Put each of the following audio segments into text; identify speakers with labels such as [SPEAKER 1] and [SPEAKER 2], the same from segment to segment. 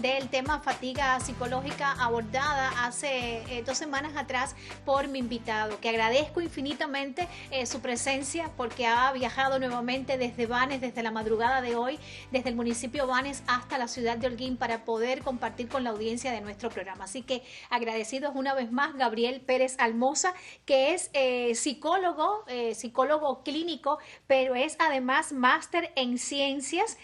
[SPEAKER 1] Del tema fatiga psicológica abordada hace 2 semanas atrás por mi invitado, que agradezco infinitamente su presencia porque ha viajado nuevamente desde Banes, desde la madrugada de hoy, desde el municipio Banes hasta la ciudad de Holguín para poder compartir con la audiencia de nuestro programa. Así que agradecidos una vez más, Gabriel Pérez Almoza, que es psicólogo clínico, pero es además máster en ciencias,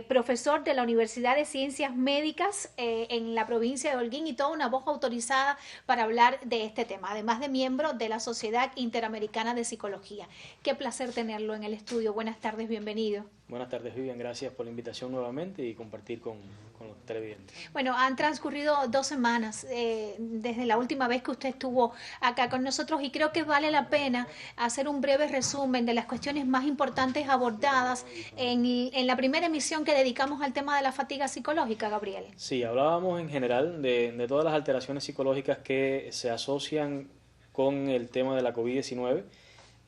[SPEAKER 1] profesor de la Universidad de Ciencias Médicas en la provincia de Holguín y toda una voz autorizada para hablar de este tema, además de miembro de la Sociedad Interamericana de Psicología. Qué placer tenerlo en el estudio. Buenas tardes, bienvenido.
[SPEAKER 2] Buenas tardes, Vivian. Gracias por la invitación nuevamente y compartir con los televidentes.
[SPEAKER 1] Bueno, han transcurrido 2 semanas desde la última vez que usted estuvo acá con nosotros y creo que vale la pena hacer un breve resumen de las cuestiones más importantes abordadas en la primera emisión que dedicamos al tema de la fatiga psicológica, Gabriel.
[SPEAKER 2] Sí, hablábamos en general de todas las alteraciones psicológicas que se asocian con el tema de la COVID-19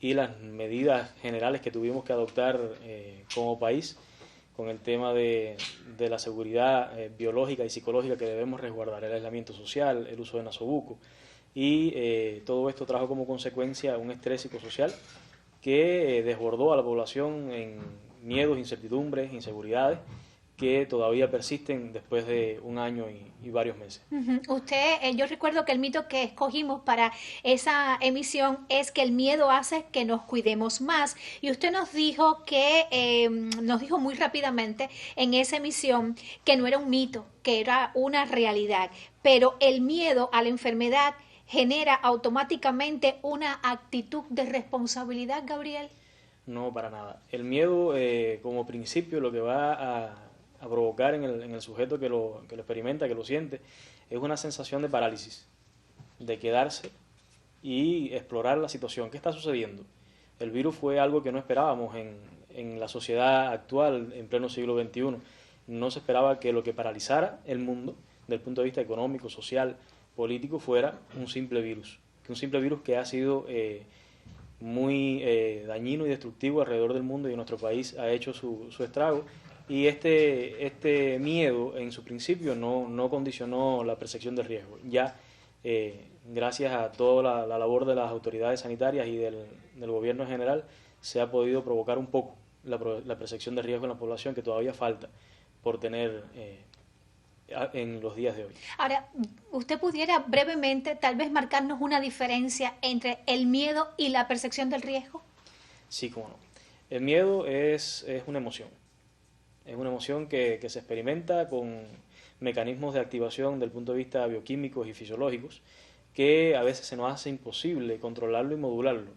[SPEAKER 2] y las medidas generales que tuvimos que adoptar como país con el tema de la seguridad biológica y psicológica que debemos resguardar, el aislamiento social, el uso de nasobuco, y todo esto trajo como consecuencia un estrés psicosocial que desbordó a la población en miedos, incertidumbres, inseguridades que todavía persisten después de un año y varios meses.
[SPEAKER 1] Yo recuerdo que el mito que escogimos para esa emisión es que el miedo hace que nos cuidemos más. Y usted nos dijo nos dijo muy rápidamente en esa emisión que no era un mito, que era una realidad. Pero el miedo a la enfermedad genera automáticamente una actitud de responsabilidad, Gabriel.
[SPEAKER 2] No, para nada. El miedo, como principio, lo que va a provocar en el sujeto que lo experimenta, que lo siente, es una sensación de parálisis, de quedarse y explorar la situación. ¿Qué está sucediendo? El virus fue algo que no esperábamos en la sociedad actual, en pleno siglo XXI. No se esperaba que lo que paralizara el mundo, desde el punto de vista económico, social, político, fuera un simple virus. Un simple virus que ha sido muy dañino y destructivo alrededor del mundo y en nuestro país ha hecho su estrago. Y este miedo en su principio no condicionó la percepción del riesgo. Ya gracias a toda la labor de las autoridades sanitarias y del gobierno en general se ha podido provocar un poco la percepción de riesgo en la población, que todavía falta por tener en los días de hoy.
[SPEAKER 1] Ahora, ¿usted pudiera brevemente tal vez marcarnos una diferencia entre el miedo y la percepción del riesgo?
[SPEAKER 2] Sí, cómo no. El miedo es una emoción. Es una emoción que se experimenta con mecanismos de activación del punto de vista bioquímicos y fisiológicos que a veces se nos hace imposible controlarlo y modularlo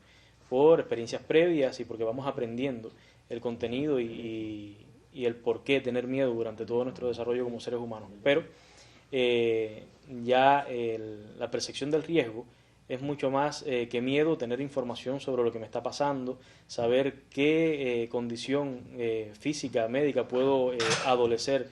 [SPEAKER 2] por experiencias previas y porque vamos aprendiendo el contenido y el por qué tener miedo durante todo nuestro desarrollo como seres humanos. Pero la percepción del riesgo es mucho más que miedo, tener información sobre lo que me está pasando, saber qué condición física, médica puedo adolecer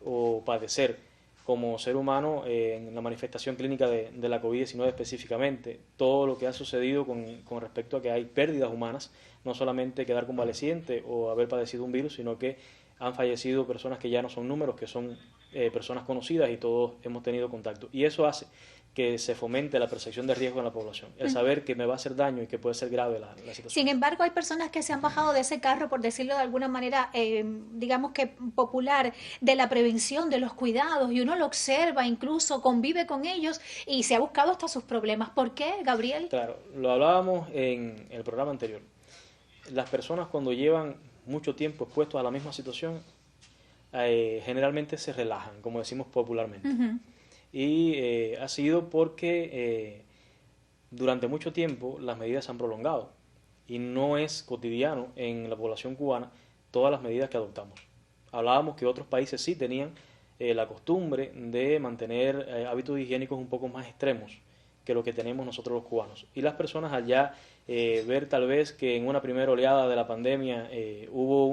[SPEAKER 2] o padecer como ser humano en la manifestación clínica de la COVID-19 específicamente, todo lo que ha sucedido con respecto a que hay pérdidas humanas, no solamente quedar convaleciente o haber padecido un virus, sino que han fallecido personas que ya no son números, que son personas conocidas y todos hemos tenido contacto. Y eso hace que se fomente la percepción de riesgo en la población, el saber que me va a hacer daño y que puede ser grave la situación.
[SPEAKER 1] Sin embargo, hay personas que se han bajado de ese carro, por decirlo de alguna manera, digamos que popular, de la prevención, de los cuidados, y uno lo observa, incluso convive con ellos y se ha buscado hasta sus problemas. ¿Por qué, Gabriel?
[SPEAKER 2] Claro, lo hablábamos en el programa anterior. Las personas cuando llevan mucho tiempo expuestos a la misma situación, generalmente se relajan, como decimos popularmente. Y ha sido porque durante mucho tiempo las medidas se han prolongado y no es cotidiano en la población cubana todas las medidas que adoptamos. Hablábamos que otros países sí tenían la costumbre de mantener hábitos higiénicos un poco más extremos que lo que tenemos nosotros los cubanos. Y las personas allá ver tal vez que en una primera oleada de la pandemia hubo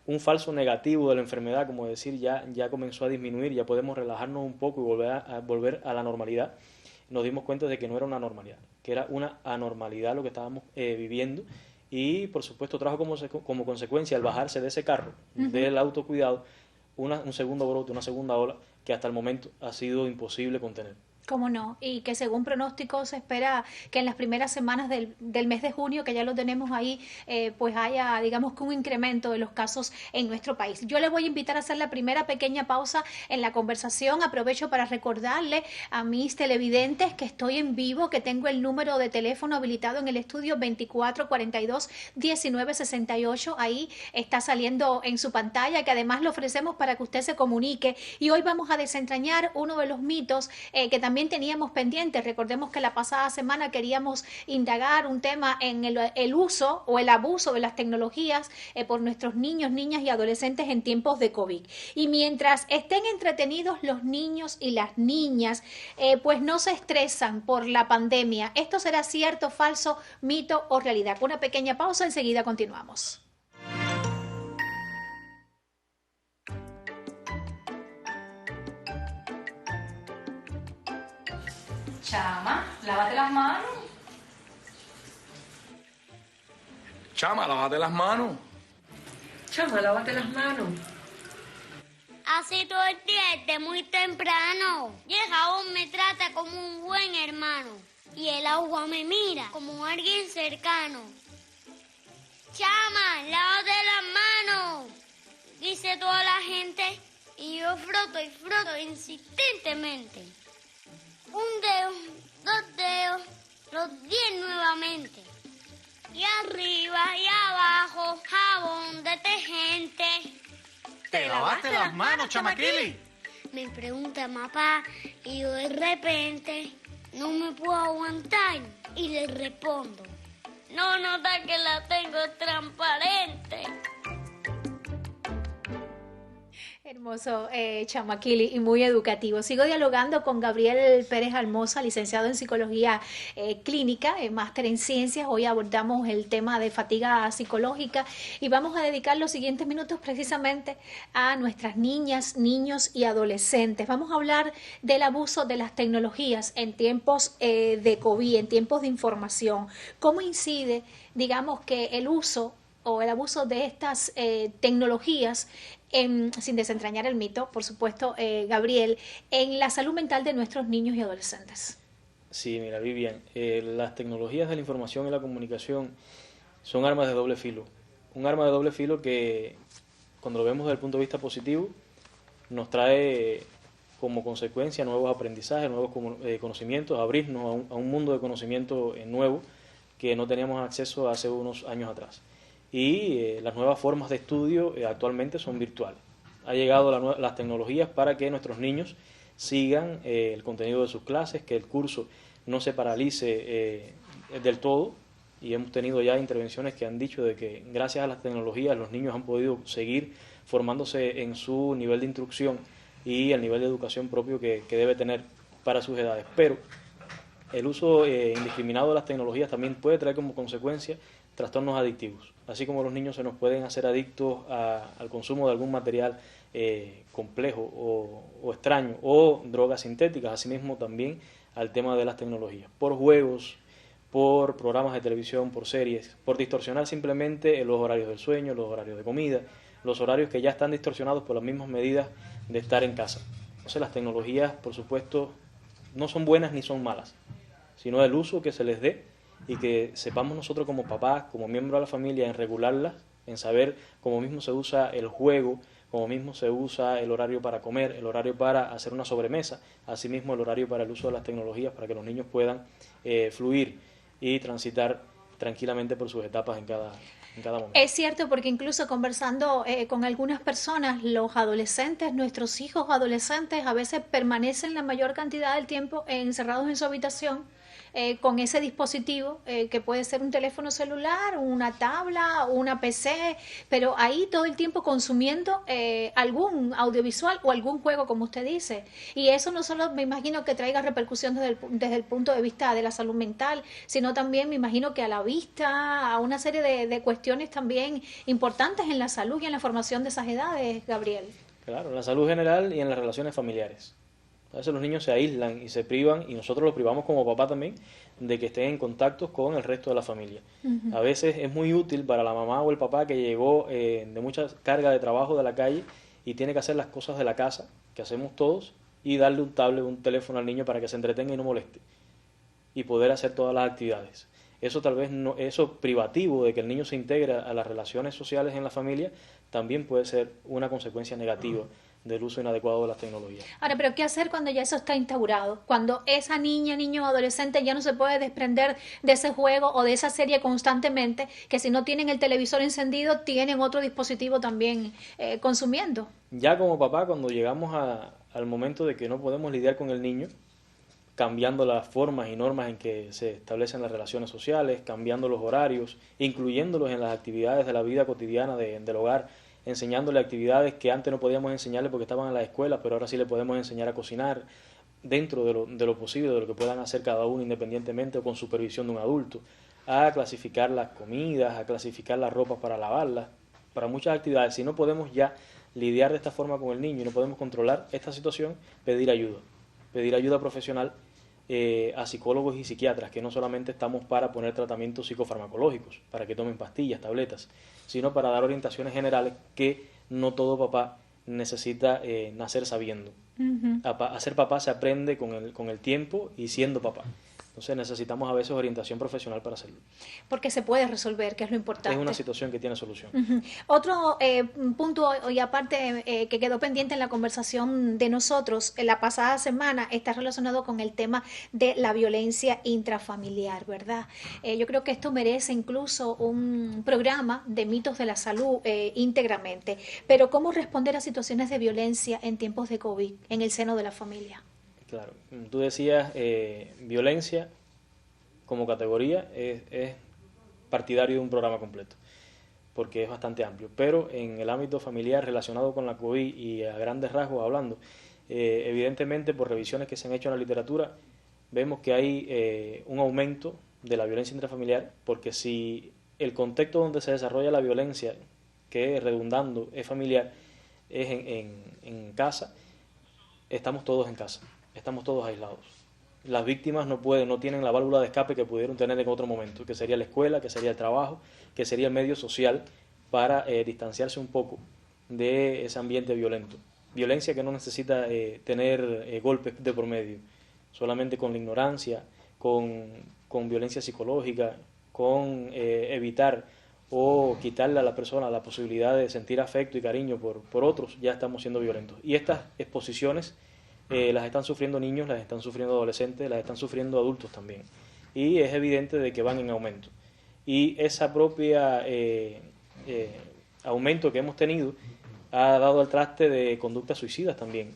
[SPEAKER 2] un falso negativo de la enfermedad, como decir, ya comenzó a disminuir, ya podemos relajarnos un poco y volver a la normalidad. Nos dimos cuenta de que no era una normalidad, que era una anormalidad lo que estábamos viviendo, y por supuesto trajo como consecuencia el bajarse de ese carro del autocuidado un segundo brote, una segunda ola que hasta el momento ha sido imposible contener.
[SPEAKER 1] ¿Cómo no? Y que según pronóstico se espera que en las primeras semanas del mes de junio, que ya lo tenemos ahí, pues haya, digamos, que un incremento de los casos en nuestro país. Yo le voy a invitar a hacer la primera pequeña pausa en la conversación. Aprovecho para recordarle a mis televidentes que estoy en vivo, que tengo el número de teléfono habilitado en el estudio 2442-1968. Ahí está saliendo en su pantalla, que además lo ofrecemos para que usted se comunique. Y hoy vamos a desentrañar uno de los mitos que también teníamos pendientes. Recordemos que la pasada semana queríamos indagar un tema en el uso o el abuso de las tecnologías por nuestros niños, niñas y adolescentes en tiempos de COVID. Y mientras estén entretenidos los niños y las niñas, pues no se estresan por la pandemia. ¿Esto será cierto, falso, mito o realidad? Una pequeña pausa, enseguida continuamos.
[SPEAKER 3] Chama, lávate las manos.
[SPEAKER 4] Chama, lávate las manos.
[SPEAKER 3] Chama, lávate las manos.
[SPEAKER 5] Así todo el día desde muy temprano. Y el jabón me trata como un buen hermano. Y el agua me mira como alguien cercano. Chama, lávate las manos. Dice toda la gente y yo froto y froto insistentemente. Un dedo, dos dedos, los 10 nuevamente. Y arriba y abajo, jabón detergente.
[SPEAKER 4] ¿Te lavaste las manos, chamaquili?
[SPEAKER 5] Me pregunta papá y yo de repente no me puedo aguantar y le respondo. No nota que la tengo transparente.
[SPEAKER 1] Hermoso, Chamaquili, y muy educativo. Sigo dialogando con Gabriel Pérez Almoza, licenciado en Psicología Clínica, máster en Ciencias. Hoy abordamos el tema de fatiga psicológica y vamos a dedicar los siguientes minutos precisamente a nuestras niñas, niños y adolescentes. Vamos a hablar del abuso de las tecnologías en tiempos de COVID, en tiempos de información. ¿Cómo incide, digamos, que el uso o el abuso de estas tecnologías, sin desentrañar el mito, por supuesto, Gabriel, en la salud mental de nuestros niños y adolescentes?
[SPEAKER 2] Sí, mira, Vivian, las tecnologías de la información y la comunicación son armas de doble filo. Un arma de doble filo que, cuando lo vemos desde el punto de vista positivo, nos trae como consecuencia nuevos aprendizajes, nuevos conocimientos, abrirnos a un mundo de conocimiento nuevo que no teníamos acceso hace unos años atrás. Y las nuevas formas de estudio actualmente son virtuales. Ha llegado las tecnologías para que nuestros niños sigan el contenido de sus clases, que el curso no se paralice del todo, y hemos tenido ya intervenciones que han dicho de que gracias a las tecnologías los niños han podido seguir formándose en su nivel de instrucción y el nivel de educación propio que debe tener para sus edades. Pero el uso indiscriminado de las tecnologías también puede traer como consecuencia trastornos adictivos. Así como los niños se nos pueden hacer adictos al consumo de algún material complejo o extraño, o drogas sintéticas, asimismo también al tema de las tecnologías, por juegos, por programas de televisión, por series, por distorsionar simplemente los horarios del sueño, los horarios de comida, los horarios que ya están distorsionados por las mismas medidas de estar en casa. Entonces las tecnologías, por supuesto, no son buenas ni son malas, sino el uso que se les dé y que sepamos nosotros como papás, como miembros de la familia, en regularlas, en saber cómo mismo se usa el juego, cómo mismo se usa el horario para comer, el horario para hacer una sobremesa, asimismo el horario para el uso de las tecnologías para que los niños puedan fluir y transitar tranquilamente por sus etapas en cada momento.
[SPEAKER 1] Es cierto, porque incluso conversando con algunas personas, los adolescentes, nuestros hijos adolescentes, a veces permanecen la mayor cantidad del tiempo encerrados en su habitación con ese dispositivo que puede ser un teléfono celular, una tabla, una PC, pero ahí todo el tiempo consumiendo algún audiovisual o algún juego, como usted dice. Y eso no solo me imagino que traiga repercusión desde el punto de vista de la salud mental, sino también me imagino que a la vista, a una serie de cuestiones también importantes en la salud y en la formación de esas edades, Gabriel.
[SPEAKER 2] Claro, en la salud general y en las relaciones familiares. A veces los niños se aíslan y se privan, y nosotros los privamos como papá también, de que estén en contacto con el resto de la familia. A veces es muy útil para la mamá o el papá que llegó de mucha carga de trabajo de la calle y tiene que hacer las cosas de la casa, que hacemos todos, y darle un tablet, un teléfono al niño para que se entretenga y no moleste, y poder hacer todas las actividades. Eso tal vez no, eso privativo de que el niño se integre a las relaciones sociales en la familia, también puede ser una consecuencia negativa del uso inadecuado de las tecnologías.
[SPEAKER 1] Ahora, pero ¿qué hacer cuando ya eso está instaurado? Cuando esa niña, niño o adolescente ya no se puede desprender de ese juego o de esa serie constantemente, que si no tienen el televisor encendido, tienen otro dispositivo también consumiendo.
[SPEAKER 2] Ya como papá, cuando llegamos al momento de que no podemos lidiar con el niño, cambiando las formas y normas en que se establecen las relaciones sociales, cambiando los horarios, incluyéndolos en las actividades de la vida cotidiana del hogar, enseñándole actividades que antes no podíamos enseñarle porque estaban en la escuela, pero ahora sí le podemos enseñar a cocinar dentro de lo posible, de lo que puedan hacer cada uno independientemente o con supervisión de un adulto, a clasificar las comidas, a clasificar las ropas para lavarlas, para muchas actividades. Si no podemos ya lidiar de esta forma con el niño y no podemos controlar esta situación, pedir ayuda profesional a psicólogos y psiquiatras, que no solamente estamos para poner tratamientos psicofarmacológicos, para que tomen pastillas, tabletas, sino para dar orientaciones generales que no todo papá necesita nacer sabiendo. A ser papá se aprende con el tiempo y siendo papá. Entonces necesitamos a veces orientación profesional para hacerlo.
[SPEAKER 1] Porque se puede resolver, que es lo importante.
[SPEAKER 2] Es una situación que tiene solución.
[SPEAKER 1] Otro punto, y aparte que quedó pendiente en la conversación de nosotros la pasada semana, está relacionado con el tema de la violencia intrafamiliar, ¿verdad? Yo creo que esto merece incluso un programa de mitos de la salud íntegramente. Pero ¿cómo responder a situaciones de violencia en tiempos de COVID en el seno de la familia?
[SPEAKER 2] Claro, tú decías, violencia como categoría es partidario de un programa completo, porque es bastante amplio, pero en el ámbito familiar relacionado con la COVID y a grandes rasgos hablando, evidentemente por revisiones que se han hecho en la literatura, vemos que hay un aumento de la violencia intrafamiliar, porque si el contexto donde se desarrolla la violencia, que redundando es familiar, es en casa, estamos todos en casa. Estamos todos aislados. Las víctimas no tienen la válvula de escape que pudieron tener en otro momento, que sería la escuela, que sería el trabajo, que sería el medio social para distanciarse un poco de ese ambiente violento. Violencia que no necesita tener golpes de por medio, solamente con la ignorancia, con violencia psicológica, con evitar o quitarle a la persona la posibilidad de sentir afecto y cariño por otros, ya estamos siendo violentos. Y estas exposiciones las están sufriendo niños, las están sufriendo adolescentes, las están sufriendo adultos también. Y es evidente de que van en aumento. Y esa propia aumento que hemos tenido ha dado al traste de conductas suicidas también.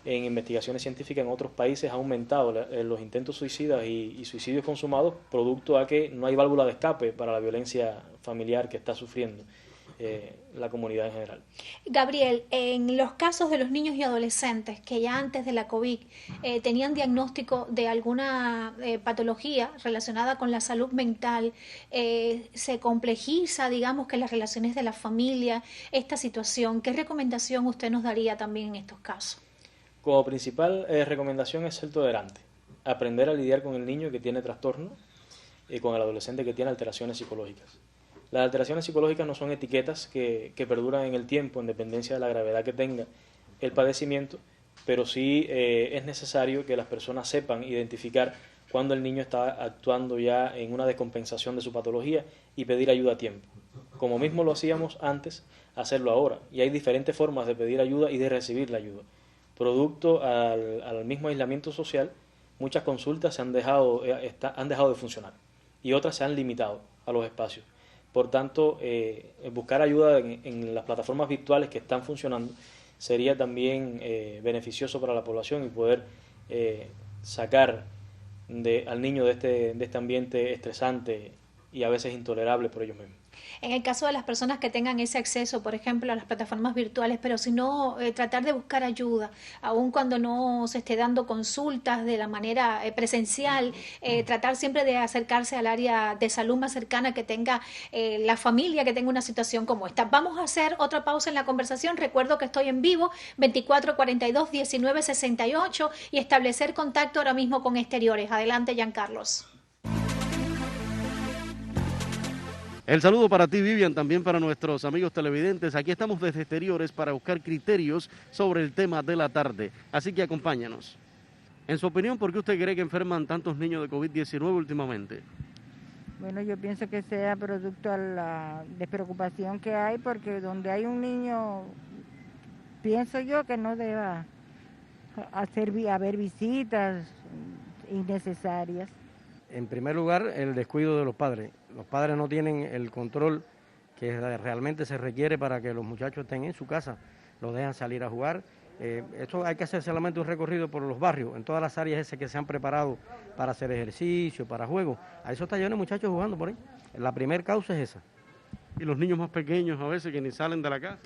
[SPEAKER 2] En investigaciones científicas en otros países ha aumentado los intentos suicidas y suicidios consumados producto a que no hay válvula de escape para la violencia familiar que está sufriendo la comunidad en general.
[SPEAKER 1] Gabriel, en los casos de los niños y adolescentes que ya antes de la COVID tenían diagnóstico de alguna patología relacionada con la salud mental, se complejiza, digamos, que las relaciones de la familia, esta situación, ¿qué recomendación usted nos daría también en estos casos?
[SPEAKER 2] Como principal recomendación es ser tolerante, aprender a lidiar con el niño que tiene trastorno y con el adolescente que tiene alteraciones psicológicas. Las alteraciones psicológicas no son etiquetas que perduran en el tiempo, en dependencia de la gravedad que tenga el padecimiento, pero sí es necesario que las personas sepan identificar cuando el niño está actuando ya en una descompensación de su patología y pedir ayuda a tiempo. Como mismo lo hacíamos antes, hacerlo ahora. Y hay diferentes formas de pedir ayuda y de recibir la ayuda. Producto al mismo aislamiento social, muchas consultas han dejado de funcionar y otras se han limitado a los espacios. Por tanto, buscar ayuda en las plataformas virtuales que están funcionando sería también beneficioso para la población y poder sacar al niño de este ambiente estresante y a veces intolerable por ellos mismos.
[SPEAKER 1] En el caso de las personas que tengan ese acceso, por ejemplo, a las plataformas virtuales, pero si no, tratar de buscar ayuda, aun cuando no se esté dando consultas de la manera presencial, tratar siempre de acercarse al área de salud más cercana que tenga la familia, que tenga una situación como esta. Vamos a hacer otra pausa en la conversación. Recuerdo que estoy en vivo, 2442-1968, y establecer contacto ahora mismo con Exteriores. Adelante, Giancarlos.
[SPEAKER 6] El saludo para ti, Vivian, también para nuestros amigos televidentes. Aquí estamos desde exteriores para buscar criterios sobre el tema de la tarde, así que acompáñanos. En su opinión, ¿por qué usted cree que enferman tantos niños de COVID-19 últimamente?
[SPEAKER 7] Bueno, yo pienso que sea producto a la despreocupación que hay, porque donde hay un niño, pienso yo que no deba haber visitas innecesarias.
[SPEAKER 8] En primer lugar, el descuido de los padres. Los padres no tienen el control que realmente se requiere para que los muchachos estén en su casa, los dejan salir a jugar. Esto hay que hacer solamente un recorrido por los barrios, en todas las áreas esas que se han preparado para hacer ejercicio, para juegos. A eso está lleno de muchachos jugando por ahí. La primera causa es esa.
[SPEAKER 6] Y los niños más pequeños a veces que ni salen de la casa.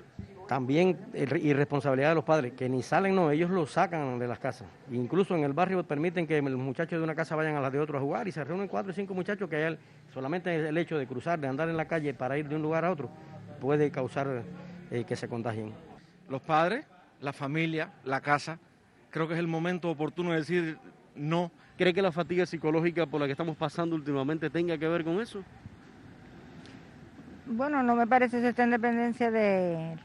[SPEAKER 8] También irresponsabilidad de los padres, que ni salen, no, ellos los sacan de las casas. Incluso en el barrio permiten que los muchachos de una casa vayan a las de otro a jugar y se reúnen 4 o 5 muchachos que solamente el hecho de cruzar, de andar en la calle para ir de un lugar a otro, puede causar que se contagien.
[SPEAKER 9] Los padres, la familia, la casa, creo que es el momento oportuno de decir no.
[SPEAKER 6] ¿Cree que la fatiga psicológica por la que estamos pasando últimamente tenga que ver con eso?
[SPEAKER 7] Bueno, no me parece que está en dependencia de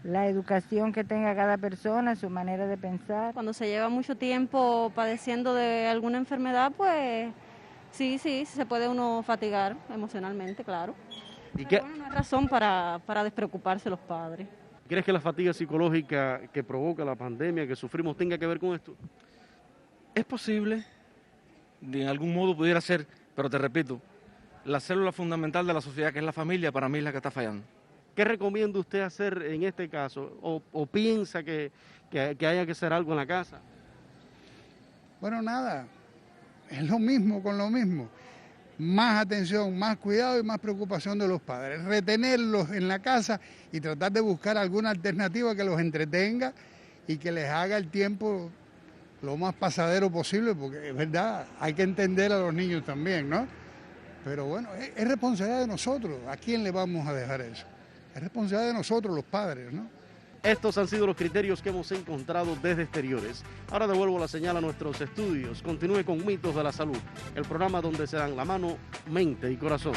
[SPEAKER 7] la educación que tenga cada persona, su manera de pensar.
[SPEAKER 10] Cuando se lleva mucho tiempo padeciendo de alguna enfermedad, pues sí, se puede uno fatigar emocionalmente, claro.
[SPEAKER 6] ¿Y qué?
[SPEAKER 10] Bueno, no hay razón para despreocuparse los padres.
[SPEAKER 6] ¿Crees que la fatiga psicológica que provoca la pandemia que sufrimos tenga que ver con esto?
[SPEAKER 9] Es posible, de algún modo pudiera ser, pero te repito, la célula fundamental de la sociedad, que es la familia, para mí es la que está fallando.
[SPEAKER 6] ¿Qué recomienda usted hacer en este caso? ¿O piensa que haya que hacer algo en la casa?
[SPEAKER 11] Bueno, nada, es lo mismo con lo mismo. Más atención, más cuidado y más preocupación de los padres. Retenerlos en la casa y tratar de buscar alguna alternativa que los entretenga y que les haga el tiempo lo más pasadero posible, porque es verdad, hay que entender a los niños también, ¿no? Pero bueno, es responsabilidad de nosotros. ¿A quién le vamos a dejar eso? Es responsabilidad de nosotros, los padres, ¿no?
[SPEAKER 6] Estos han sido los criterios que hemos encontrado desde exteriores. Ahora devuelvo la señal a nuestros estudios. Continúe con Mitos de la Salud, el programa donde se dan la mano, mente y corazón.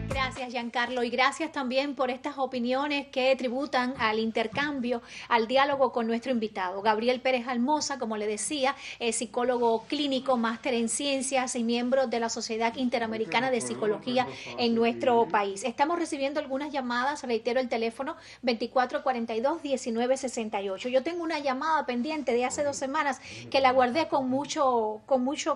[SPEAKER 1] Gracias, Giancarlo, y gracias también por estas opiniones que tributan al intercambio, al diálogo con nuestro invitado. Gabriel Pérez Almoza, como le decía, es psicólogo clínico, máster en ciencias y miembro de la Sociedad Interamericana de Psicología en nuestro país. Estamos recibiendo algunas llamadas, reitero el teléfono 2442-1968. Yo tengo una llamada pendiente de hace 2 semanas que la guardé con mucho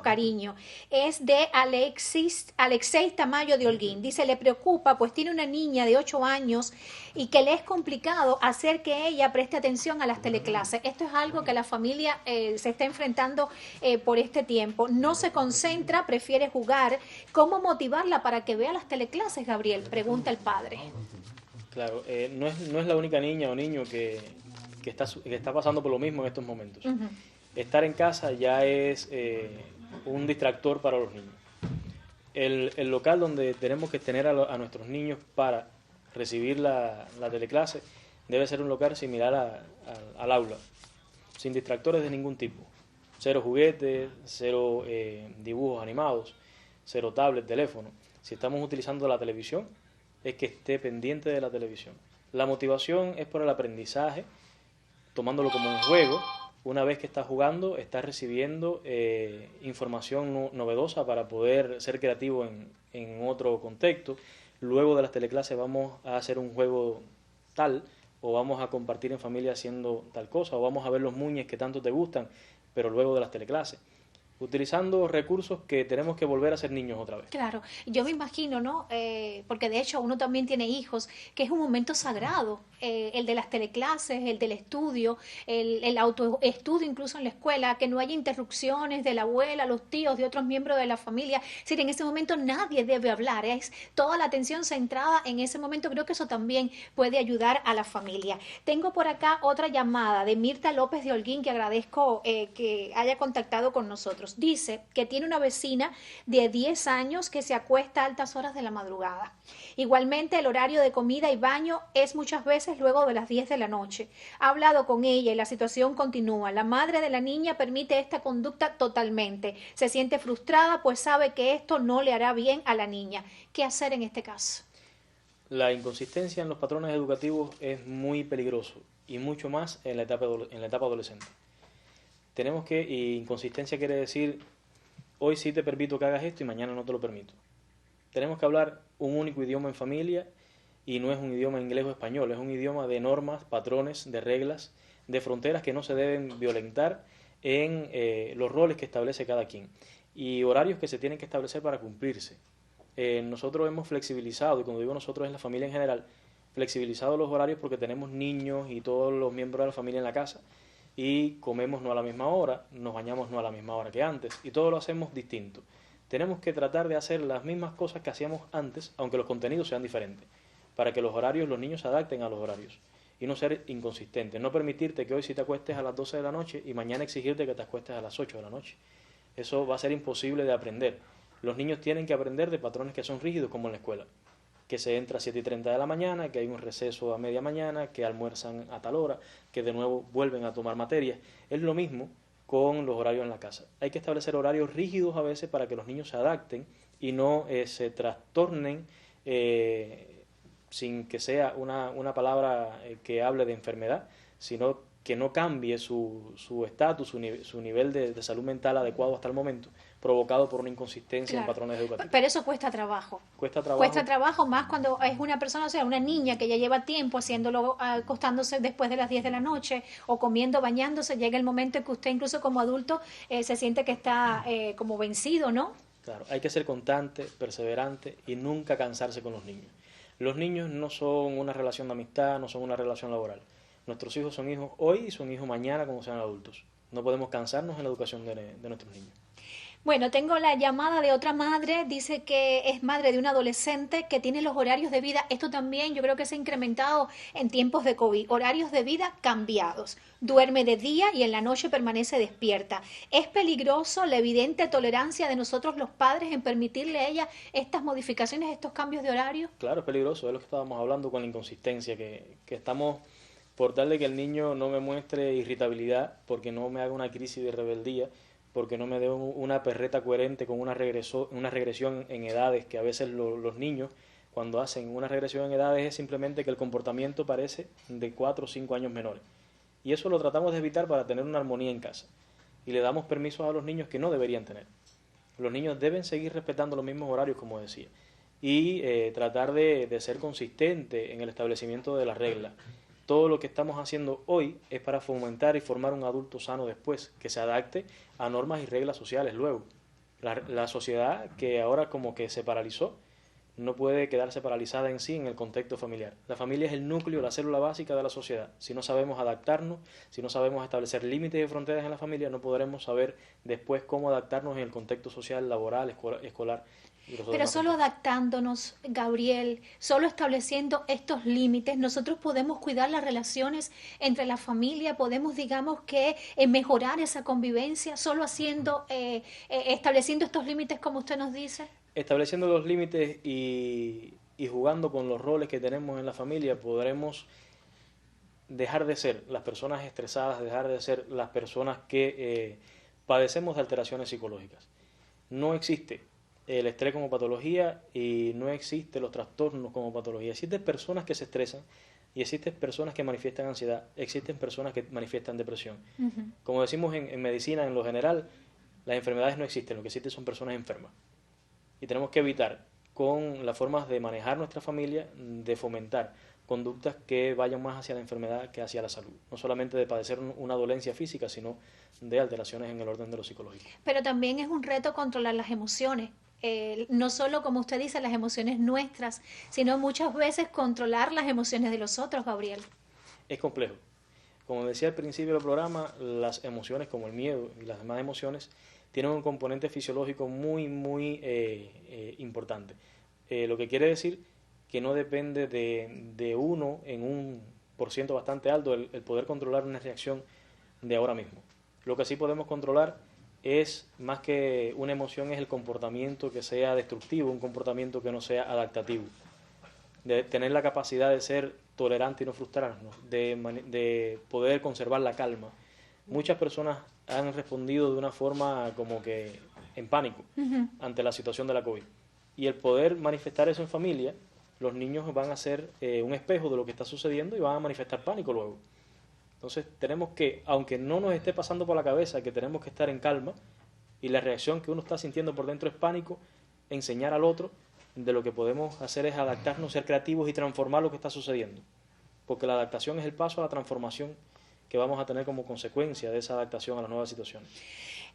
[SPEAKER 1] cariño. Es de Alexei Tamayo de Holguín. Dice, le preocupa, pues tiene una niña de 8 años y que le es complicado hacer que ella preste atención a las teleclases. Esto es algo que la familia se está enfrentando por este tiempo. No se concentra, prefiere jugar. ¿Cómo motivarla para que vea las teleclases, Gabriel? Pregunta el padre.
[SPEAKER 2] Claro, no es la única niña o niño que está pasando por lo mismo en estos momentos. Uh-huh. Estar en casa ya es un distractor para los niños. El local donde tenemos que tener a nuestros niños para recibir la teleclase debe ser un local similar al aula, sin distractores de ningún tipo. 0 juguetes, 0 dibujos animados, 0 tablet, teléfono. Si estamos utilizando la televisión, es que esté pendiente de la televisión. La motivación es por el aprendizaje, tomándolo como un juego. Una vez que está jugando, está recibiendo información novedosa para poder ser creativo en otro contexto. Luego de las teleclases vamos a hacer un juego tal, o vamos a compartir en familia haciendo tal cosa, o vamos a ver los muñes que tanto te gustan, pero luego de las teleclases. Utilizando recursos que tenemos que volver a ser niños otra vez.
[SPEAKER 1] Claro, yo me imagino, ¿no? Porque de hecho uno también tiene hijos, que es un momento sagrado, el de las teleclases, el del estudio, el autoestudio incluso en la escuela, que no haya interrupciones de la abuela, los tíos, de otros miembros de la familia. Es decir, en ese momento nadie debe hablar, es toda la atención centrada en ese momento. Creo que eso también puede ayudar a la familia. Tengo por acá otra llamada de Mirta López de Holguín, que agradezco que haya contactado con nosotros. años. Dice que tiene una vecina de 10 años que se acuesta a altas horas de la madrugada. Igualmente, el horario de comida y baño es muchas veces luego de las 10 de la noche. Ha hablado con ella y la situación continúa. La madre de la niña permite esta conducta totalmente. Se siente frustrada pues sabe que esto no le hará bien a la niña. ¿Qué hacer en este caso?
[SPEAKER 2] La inconsistencia en los patrones educativos es muy peligroso y mucho más en la etapa adolescente. Tenemos que, y inconsistencia quiere decir, hoy sí te permito que hagas esto y mañana no te lo permito. Tenemos que hablar un único idioma en familia y no es un idioma inglés o español, es un idioma de normas, patrones, de reglas, de fronteras que no se deben violentar en los roles que establece cada quien y horarios que se tienen que establecer para cumplirse. Nosotros hemos flexibilizado, y cuando digo nosotros es la familia en general, flexibilizado los horarios porque tenemos niños y todos los miembros de la familia en la casa y comemos no a la misma hora, nos bañamos no a la misma hora que antes y todo lo hacemos distinto. Tenemos que tratar de hacer las mismas cosas que hacíamos antes, aunque los contenidos sean diferentes, para que los horarios, los niños se adapten a los horarios y no ser inconsistentes, no permitirte que hoy sí te acuestes a las 12 de la noche y mañana exigirte que te acuestes a las 8 de la noche. Eso va a ser imposible de aprender. Los niños tienen que aprender de patrones que son rígidos como en la escuela, que se entra a 7:30 de la mañana, que hay un receso a media mañana, que almuerzan a tal hora, que de nuevo vuelven a tomar materias. Es lo mismo con los horarios en la casa. Hay que establecer horarios rígidos a veces para que los niños se adapten y no se trastornen sin que sea una palabra que hable de enfermedad, sino que no cambie su estatus, su nivel de salud mental adecuado hasta el momento, provocado por una inconsistencia en patrones educativos.
[SPEAKER 1] Pero eso cuesta trabajo.
[SPEAKER 2] Cuesta trabajo.
[SPEAKER 1] Cuesta trabajo más cuando es una persona, o sea, una niña que ya lleva tiempo haciéndolo, acostándose después de las 10 de la noche o comiendo, bañándose, llega el momento en que usted incluso como adulto se siente que está como vencido, ¿no?
[SPEAKER 2] Claro, hay que ser constante, perseverante y nunca cansarse con los niños. Los niños no son una relación de amistad, no son una relación laboral. Nuestros hijos son hijos hoy y son hijos mañana cuando sean adultos. No podemos cansarnos en la educación de nuestros niños.
[SPEAKER 1] Bueno, tengo la llamada de otra madre, dice que es madre de un adolescente que tiene los horarios de vida, esto también yo creo que se ha incrementado en tiempos de COVID, horarios de vida cambiados, duerme de día y en la noche permanece despierta. ¿Es peligroso la evidente tolerancia de nosotros los padres en permitirle a ella estas modificaciones, estos cambios de horario?
[SPEAKER 2] Claro, es peligroso, es lo que estábamos hablando con la inconsistencia, que estamos por tal de que el niño no me muestre irritabilidad, porque no me haga una crisis de rebeldía, porque no me dé una perreta coherente con una regresión en edades, que a veces los niños cuando hacen una regresión en edades es simplemente que el comportamiento parece de 4 o 5 años menores. Y eso lo tratamos de evitar para tener una armonía en casa. Y le damos permisos a los niños que no deberían tener. Los niños deben seguir respetando los mismos horarios, como decía, y tratar de ser consistente en el establecimiento de las reglas. Todo lo que estamos haciendo hoy es para fomentar y formar un adulto sano después, que se adapte a normas y reglas sociales luego. La sociedad que ahora como que se paralizó, no puede quedarse paralizada en sí en el contexto familiar. La familia es el núcleo, la célula básica de la sociedad. Si no sabemos adaptarnos, si no sabemos establecer límites y fronteras en la familia, no podremos saber después cómo adaptarnos en el contexto social, laboral, escolar.
[SPEAKER 1] Pero solo adaptándonos, Gabriel, solo estableciendo estos límites, nosotros podemos cuidar las relaciones entre la familia, podemos, digamos, que mejorar esa convivencia, solo haciendo, estableciendo estos límites como usted nos dice.
[SPEAKER 2] Estableciendo los límites y jugando con los roles que tenemos en la familia, podremos dejar de ser las personas estresadas, dejar de ser las personas que padecemos de alteraciones psicológicas. No existe el estrés como patología y no existen los trastornos como patología. Existen personas que se estresan y existen personas que manifiestan ansiedad, existen personas que manifiestan depresión. Como decimos en medicina, en lo general, las enfermedades no existen, lo que existen son personas enfermas. Y tenemos que evitar, con las formas de manejar nuestra familia, de fomentar conductas que vayan más hacia la enfermedad que hacia la salud. No solamente de padecer una dolencia física, sino de alteraciones en el orden de lo psicológico.
[SPEAKER 1] Pero también es un reto controlar las emociones. No solo, como usted dice, las emociones nuestras, sino muchas veces controlar las emociones de los otros, Gabriel.
[SPEAKER 2] Es complejo. Como decía al principio del programa, las emociones como el miedo y las demás emociones tienen un componente fisiológico muy importante. Lo que quiere decir que no depende de uno en un % bastante alto el poder controlar una reacción de ahora mismo. Lo que sí podemos controlar es más que una emoción, es el comportamiento que sea destructivo, un comportamiento que no sea adaptativo. De tener la capacidad de ser tolerante y no frustrarnos, de poder conservar la calma. Muchas personas han respondido de una forma como que en pánico ante la situación de la COVID. Y el poder manifestar eso en familia, los niños van a ser un espejo de lo que está sucediendo y van a manifestar pánico luego. Entonces tenemos que, aunque no nos esté pasando por la cabeza que tenemos que estar en calma y la reacción que uno está sintiendo por dentro es pánico, enseñar al otro de lo que podemos hacer es adaptarnos, ser creativos y transformar lo que está sucediendo. Porque la adaptación es el paso a la transformación que vamos a tener como consecuencia de esa adaptación a las nuevas situaciones.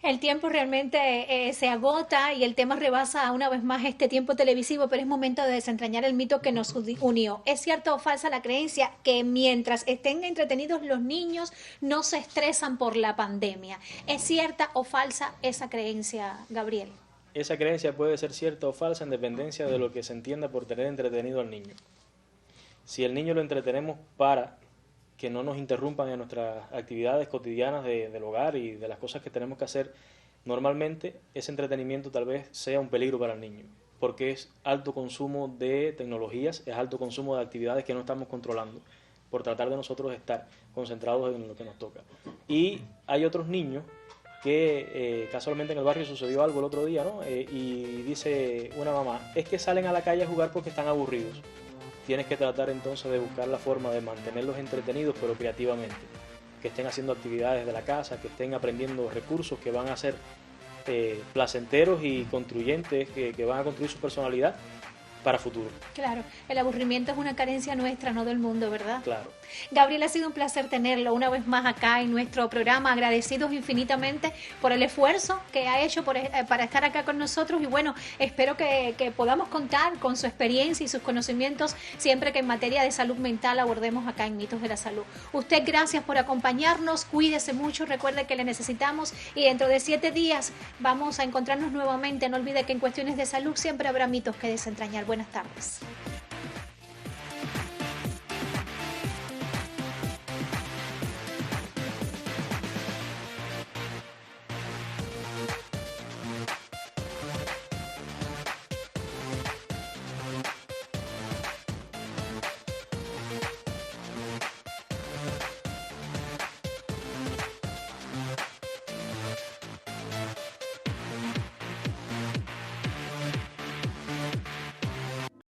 [SPEAKER 1] El tiempo realmente se agota y el tema rebasa una vez más este tiempo televisivo, pero es momento de desentrañar el mito que nos unió. ¿Es cierta o falsa la creencia que mientras estén entretenidos los niños no se estresan por la pandemia? ¿Es cierta o falsa esa creencia, Gabriel?
[SPEAKER 2] Esa creencia puede ser cierta o falsa en dependencia de lo que se entienda por tener entretenido al niño. Si el niño lo entretenemos para que no nos interrumpan en nuestras actividades cotidianas del hogar y de las cosas que tenemos que hacer normalmente, ese entretenimiento tal vez sea un peligro para el niño, porque es alto consumo de tecnologías, es alto consumo de actividades que no estamos controlando, por tratar de nosotros estar concentrados en lo que nos toca. Y hay otros niños que casualmente en el barrio sucedió algo el otro día, ¿no? Y dice una mamá, es que salen a la calle a jugar porque están aburridos. Tienes que tratar entonces de buscar la forma de mantenerlos entretenidos, pero creativamente. Que estén haciendo actividades de la casa, que estén aprendiendo recursos que van a ser placenteros y construyentes, que van a construir su personalidad para futuro.
[SPEAKER 1] Claro, el aburrimiento es una carencia nuestra, no del mundo, ¿verdad?
[SPEAKER 2] Claro.
[SPEAKER 1] Gabriel, ha sido un placer tenerlo una vez más acá en nuestro programa, agradecidos infinitamente por el esfuerzo que ha hecho para estar acá con nosotros y bueno, espero que podamos contar con su experiencia y sus conocimientos siempre que en materia de salud mental abordemos acá en Mitos de la Salud. Usted, gracias por acompañarnos, cuídese mucho, recuerde que le necesitamos y dentro de 7 días vamos a encontrarnos nuevamente. No olvide que en cuestiones de salud siempre habrá mitos que desentrañar. Buenas tardes.